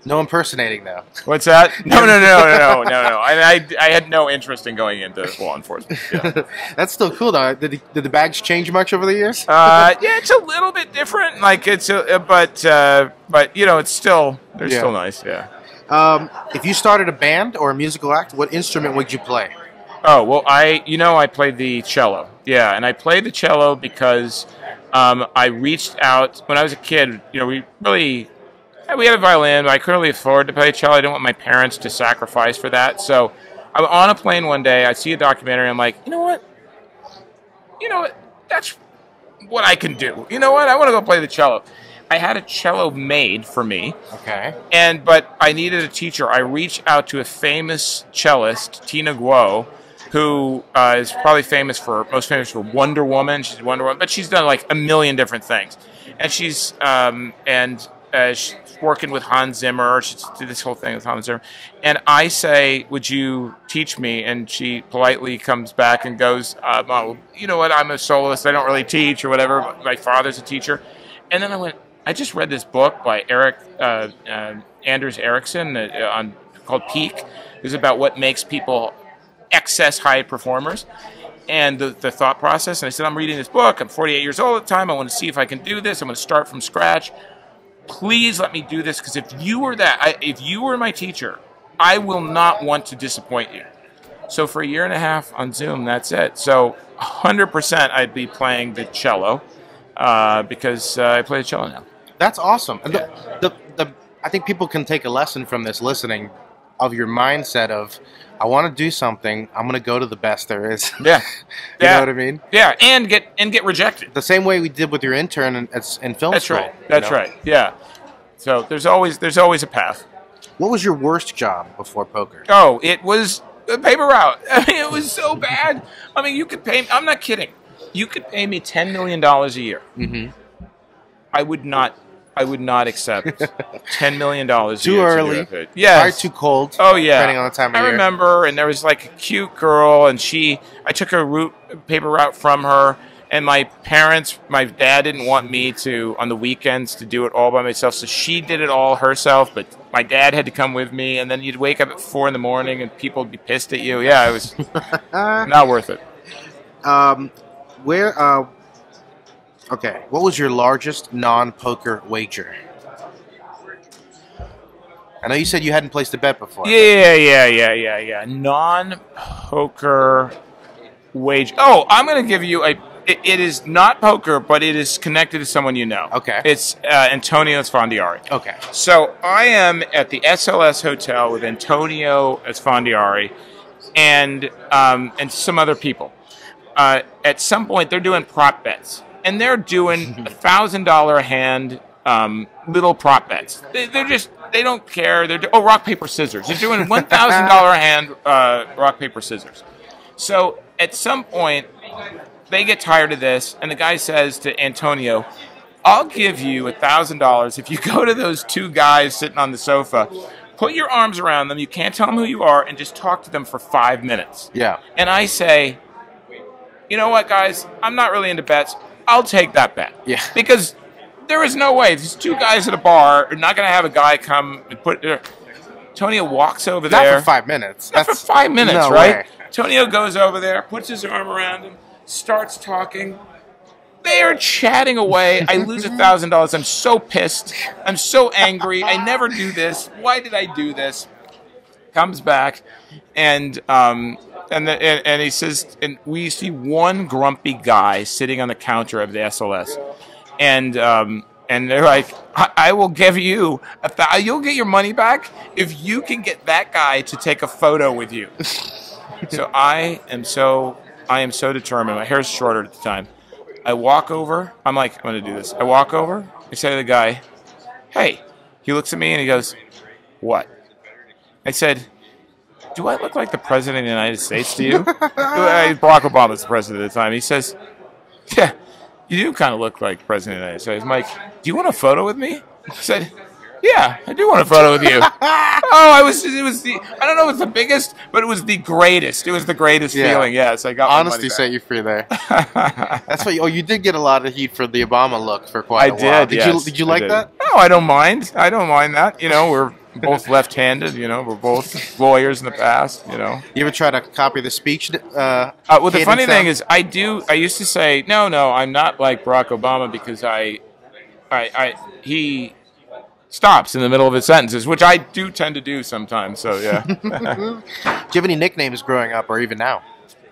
No impersonating though. What's that? No. I had no interest in going into law enforcement. Yeah. That's still cool though. Did the bags change much over the years? Yeah, it's a little bit different. Like it's but it's still still nice. Yeah. If you started a band or a musical act, what instrument would you play? Oh well, I played the cello. Yeah, and I played the cello because I reached out when I was a kid. We had a violin, but I couldn't really afford to play cello. I didn't want my parents to sacrifice for that. So I'm on a plane one day. I see a documentary. I'm like, you know what? That's what I can do. You know what? I want to go play the cello. I had a cello made for me. Okay. But I needed a teacher. I reached out to a famous cellist, Tina Guo, who is probably most famous for Wonder Woman. She's Wonder Woman, but she's done like a million different things. And she's working with Hans Zimmer. She did this whole thing with Hans Zimmer. And I say, would you teach me? And she politely comes back and goes, oh, you know what? I'm a soloist. I don't really teach or whatever. My father's a teacher. And then I went, I just read this book by Anders Ericsson called Peak. It's about what makes people excess high performers and the thought process. And I said, I'm reading this book. I'm 48 years old at the time. I want to see if I can do this. I'm going to start from scratch. Please let me do this, because if you were my teacher, I will not want to disappoint you. So for a year and a half on Zoom, that's it. So 100% I'd be playing the cello because I play the cello now. That's awesome. Yeah. I think people can take a lesson from this listening of your mindset of, I want to do something, I'm going to go to the best there is. Yeah. You know what I mean? Yeah, and get rejected. The same way we did with your intern in film That's school. right. That's right. Yeah. So there's always a path. What was your worst job before poker? Oh, it was a paper route. I mean, it was so bad. I mean, you could pay me, I'm not kidding. You could pay me $10 million a year. Mm-hmm. I would not accept $10 million a year. Too early. Yes. Probably too cold. Oh, yeah. Depending on the time of year. I remember, and there was like a cute girl, and I took a paper route from her, and my dad didn't want me to, on the weekends, to do it all by myself, so she did it all herself, but my dad had to come with me, and then you'd wake up at 4 in the morning, and people would be pissed at you. Yeah, it was not worth it. Okay, what was your largest non-poker wager? I know you said you hadn't placed a bet before. Yeah. Non-poker wager. Oh, I'm going to give you it is not poker, but it is connected to someone you know. Okay. It's Antonio Esfandiari. Okay. So I am at the SLS Hotel with Antonio Esfandiari and some other people. At some point, they're doing prop bets. And they're doing $1,000 a hand little prop bets. They don't care. Rock, paper, scissors. They're doing $1,000 a hand rock, paper, scissors. So at some point, they get tired of this, and the guy says to Antonio, I'll give you $1,000 if you go to those two guys sitting on the sofa, put your arms around them, you can't tell them who you are, and just talk to them for 5 minutes. Yeah. And I say, you know what, guys? I'm not really into bets. I'll take that bet. Yeah. Because there is no way. These two guys at a bar are not going to have a guy come and put it. Antonio walks over there. Not for 5 minutes. Not for 5 minutes, no right? Way. Antonio goes over there, puts his arm around him, starts talking. They are chatting away. I lose $1,000. I'm so pissed. I'm so angry. I never do this. Why did I do this? Comes back, and he says, and we see one grumpy guy sitting on the counter of the SLS, and they're like, I will give you you'll get your money back if you can get that guy to take a photo with you. So I am so determined. My hair's shorter at the time. I walk over. I'm like, I'm going to do this. I walk over. I say to the guy, hey. He looks at me and he goes, what? I said, do I look like the President of the United States to you? Barack Obama's the president at the time. He says, yeah, you do kind of look like the President of the United States. I'm like, do you want a photo with me? I said, yeah, I do want a photo with you. I don't know if it's the biggest, but it was the greatest. It was the greatest feeling, yes. I got honesty set you free there. That's what you did get a lot of heat for the Obama look for quite a while. I did, Did you like that? No, I don't mind. I don't mind that. You know, we're both left-handed, you know, we're both lawyers in the past, you know. You ever try to copy the speech? Well, the funny thing is, I used to say, no, I'm not like Barack Obama because he stops in the middle of his sentences, which I do tend to do sometimes, so yeah. Do you have any nicknames growing up or even now?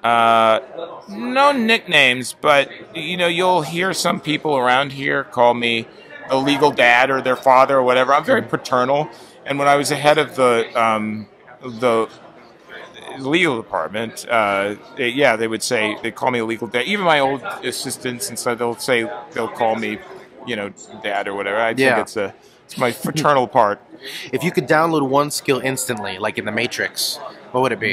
No nicknames, but, you know, you'll hear some people around here call me the legal dad or their father or whatever. I'm very paternal. And when I was the head of the legal department, they would say, they call me a legal dad. Even my old assistants and stuff, they'll call me, dad or whatever. I think it's my fraternal part. If you could download one skill instantly, like in the Matrix, what would it be?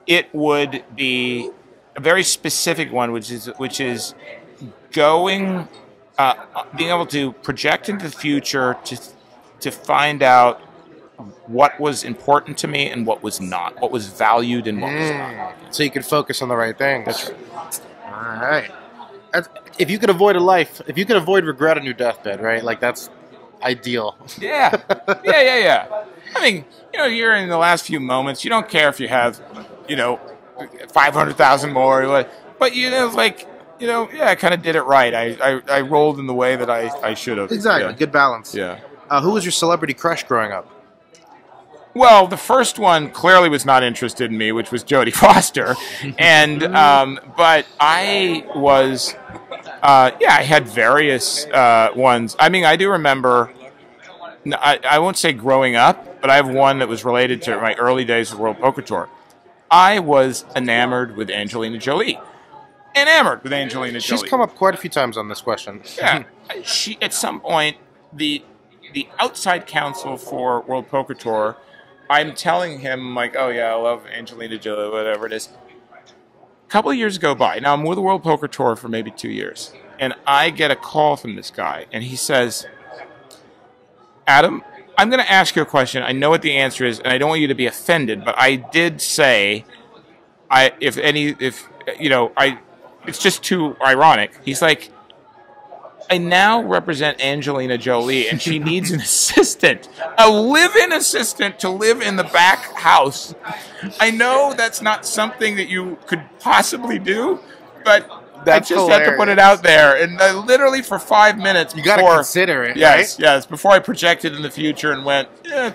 It would be a very specific one, which is going, being able to project into the future to find out what was important to me and what was not, what was valued and what was not. So you could focus on the right things. That's right. All right. If you could avoid regret on your deathbed, right? Like that's ideal. Yeah. I mean, you're in the last few moments. You don't care if you have, 500,000 more, but I kind of did it right. I rolled in the way that I should have. Exactly. Yeah. Good balance. Yeah. Who was your celebrity crush growing up? Well, the first one clearly was not interested in me, which was Jodie Foster, and but I was, I had various ones. I mean, I do remember. I won't say growing up, but I have one that was related to my early days of the World Poker Tour. I was enamored with Angelina Jolie. She's come up quite a few times on this question. Yeah, she at some point the outside counsel for World Poker Tour. I'm telling him, like, oh, yeah, I love Angelina Jolie, whatever it is. A couple of years go by. Now, I'm with the World Poker Tour for maybe 2 years. And I get a call from this guy. And he says, Adam, I'm going to ask you a question. I know what the answer is, and I don't want you to be offended. But I did say, it's just too ironic. He's like, I now represent Angelina Jolie, and she needs an assistant, a live-in assistant to live in the back house. I know that's not something that you could possibly do, but that's I just hilarious. had to put it out there. And literally for 5 minutes you got to consider it, yes, right? Yes, before I projected in the future and went,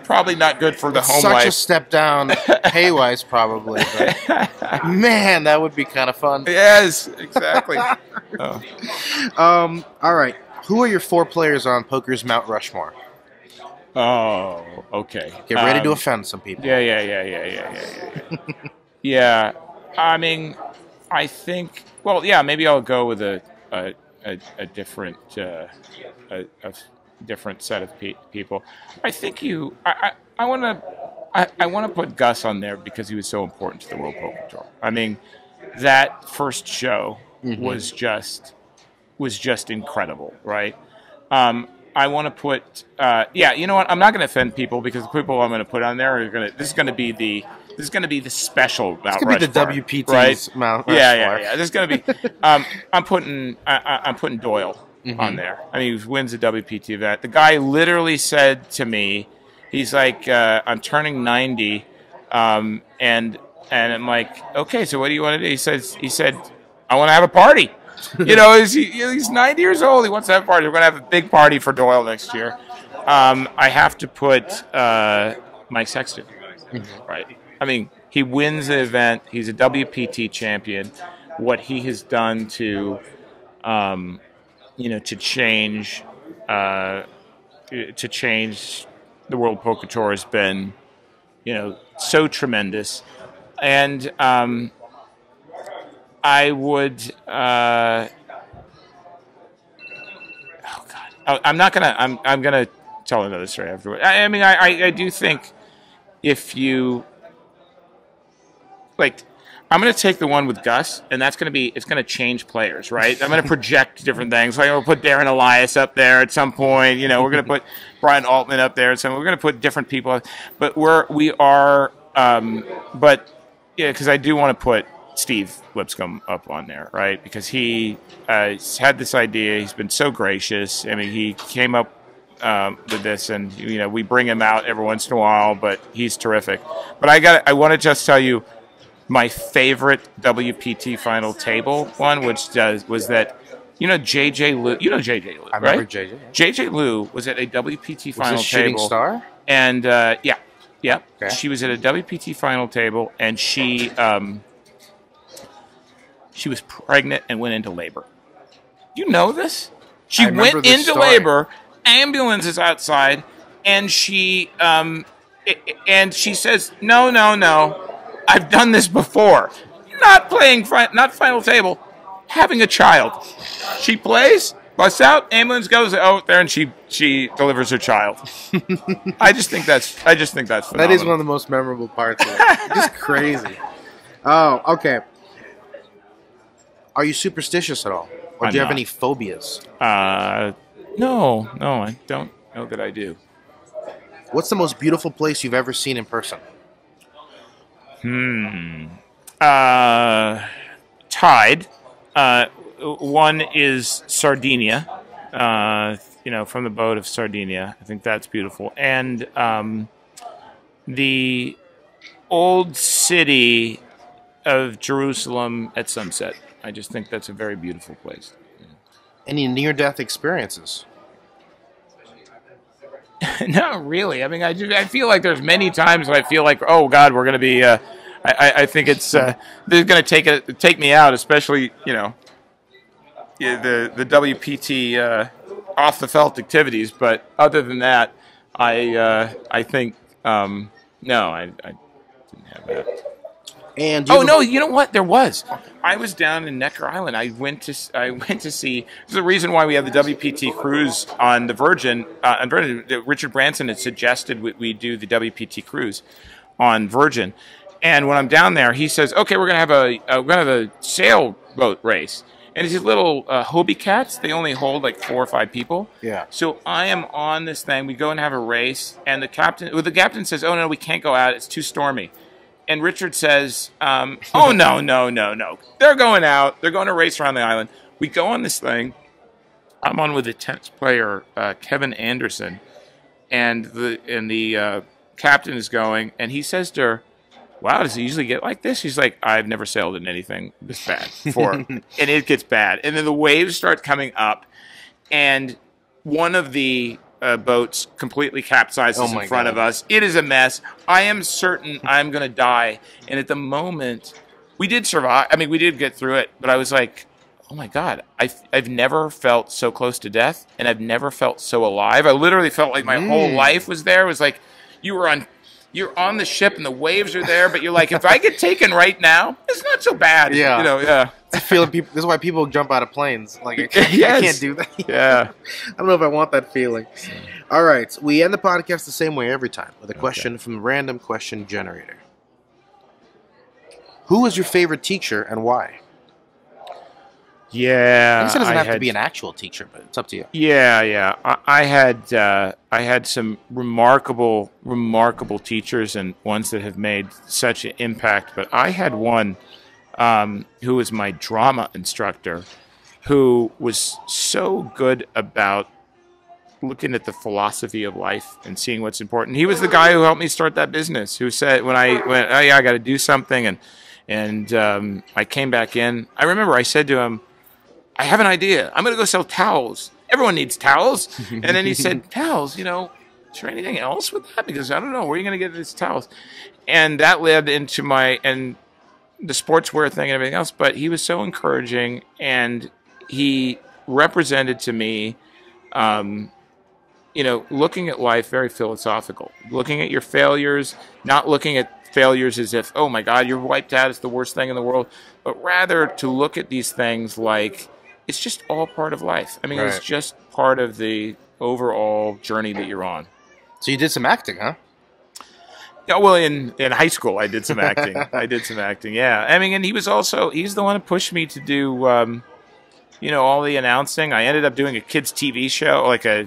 probably not good for the home life. Such a step down pay-wise, probably. But man, that would be kind of fun. Yes, exactly. All right. Who are your 4 players on poker's Mount Rushmore? Oh, okay. Get ready to offend some people. Yeah. Yeah, I mean, I think. Well, yeah, maybe I'll go with a different different set of people. I think I want to put Gus on there because he was so important to the World Poker Tour. I mean, that first show was just incredible, right? I want to put, you know what? I'm not going to offend people because the people I'm going to put on there are going to. This is going to be the special Mount Rushmore. It's going to be the WPT's right? Mount Rushmore. Yeah. There's going to be. I'm putting Doyle on there. I mean, he wins the WPT event. The guy literally said to me, he's like, I'm turning 90, and I'm like, okay, so what do you want to do? He said, I want to have a party. He's 90 years old. He wants to have a party. We're going to have a big party for Doyle next year. I have to put Mike Sexton. Right. I mean, he wins the event. He's a WPT champion. What he has done to change the World Poker Tour has been, so tremendous. And I would. I'm gonna tell another story afterward. I mean, I do think if you like, I'm gonna take the one with Gus, and it's gonna change players, right? I'm gonna project different things. Like, we'll put Darren Elias up there at some point. We're gonna put Brian Altman up there, so we're gonna put different people. But because I do want to put Steve Lipscomb up on there, right? Because he had this idea. He's been so gracious. I mean, he came up with this, and we bring him out every once in a while, but he's terrific. But I want to just tell you my favorite WPT final table one, was that JJ Liu. You know JJ Liu, I right? remember JJ. JJ Liu was at a WPT final Was this Shooting table. Star? And yeah. Okay. She was at a WPT final table, and she was pregnant and went into labor. You know this? She went into labor. Ambulance is outside, and she and she says, no, I've done this before. Not final table, having a child. She plays, busts out, ambulance goes out there, and she delivers her child. I just think that's phenomenal. That is one of the most memorable parts of it. Just crazy. Oh, okay. Are you superstitious at all? Or do you have any phobias? No, I don't know that I do. What's the most beautiful place you've ever seen in person? Tied. One is Sardinia, from the boat of Sardinia. I think that's beautiful. And the old city of Jerusalem at sunset. I just think that's a very beautiful place. Any near-death experiences? Not really. I mean, I feel like there's many times when I feel like, oh God, we're going to be. I think it's they're going to take me out, especially the WPT off the felt activities. But other than that, I think no, I didn't have that. And no, you know what? There was. I was down in Necker Island. I went to see. This is the reason why we have the WPT cruise on the Virgin. Richard Branson had suggested we do the WPT cruise on Virgin. And when I'm down there, he says, "Okay, we're gonna have a sailboat race." And it's these little Hobie cats. They only hold like 4 or 5 people. Yeah. So I am on this thing. We go and have a race, and the captain says, "Oh no, we can't go out. It's too stormy." And Richard says, "Oh no. They're going out. They're going to race around the island." We go on this thing. I'm on with the tennis player Kevin Anderson, and the captain is going, and he says to her, "Wow, does it usually get like this?" She's like, "I've never sailed in anything this bad before." And it gets bad. And then the waves start coming up, and one of the boats completely capsizes in front of us. It is a mess. I am certain I'm going to die. And at the moment, we did survive. I mean, we did get through it. But I was like, oh my God, I've never felt so close to death, and I've never felt so alive. I literally felt like my whole life was there. It was like you're on the ship and the waves are there, but you're like, if I get taken right now, it's not so bad. Yeah. Yeah. I feel this is why people jump out of planes. Like, I can't do that. Yeah. I don't know if I want that feeling. All right. We end the podcast the same way every time, with a question from the random question generator. Who was your favorite teacher and why? Yeah. I guess it doesn't have to be an actual teacher, but it's up to you. Yeah. I had some remarkable teachers, and ones that have made such an impact. But I had one who was my drama instructor, who was so good about looking at the philosophy of life and seeing what's important. He was the guy who helped me start that business. Who said when I went, "Oh yeah, I got to do something," and I came back in. I remember I said to him, "I have an idea. I'm going to go sell towels. Everyone needs towels." And then he said, "Towels, is there anything else with that? Because I don't know, where are you going to get these towels?" And that led into the sportswear thing and everything else. But he was so encouraging, and he represented to me, looking at life very philosophical, looking at your failures, not looking at failures as if, oh my God, you're wiped out, it's the worst thing in the world, but rather to look at these things like it's just all part of life. I mean, It's just part of the overall journey that you're on. So you did some acting, huh? Yeah, well, in high school, I did some acting. Yeah. I mean, and he's the one who pushed me to do, all the announcing. I ended up doing a kids' TV show, like where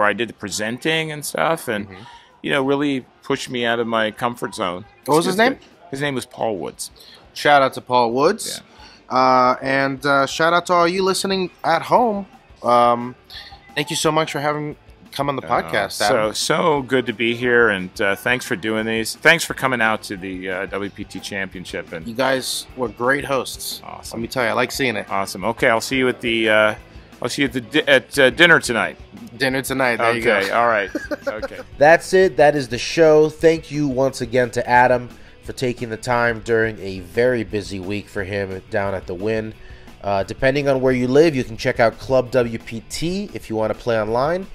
I did the presenting and stuff, and, really pushed me out of my comfort zone. What was his name? His name was Paul Woods. Shout out to Paul Woods. Yeah. And shout out to all you listening at home. Thank you so much for come on the podcast, Adam. So good to be here, and thanks for doing these. Thanks for coming out to the WPT Championship. And you guys were great hosts. Awesome. Let me tell you, I like seeing it. Awesome. Okay, I'll see you at dinner tonight. Dinner tonight. There you go. Okay. All right. Okay. That's it. That is the show. Thank you once again to Adam for taking the time during a very busy week for him down at the Wynn. Depending on where you live, you can check out Club WPT if you want to play online,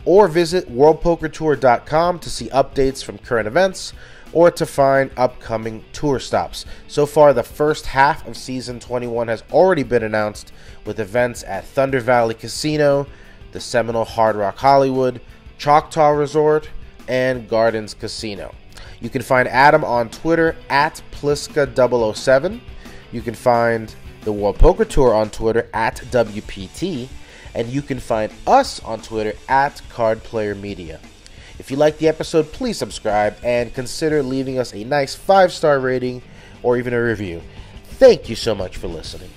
or visit worldpokertour.com to see updates from current events or to find upcoming tour stops. So far, the first half of Season 21 has already been announced, with events at Thunder Valley Casino, the Seminole Hard Rock Hollywood, Choctaw Resort, and Gardens Casino. You can find Adam on Twitter at Pliska007. You can find the World Poker Tour on Twitter at WPT. And you can find us on Twitter at CardPlayerMedia. If you liked the episode, please subscribe and consider leaving us a nice 5-star rating or even a review. Thank you so much for listening.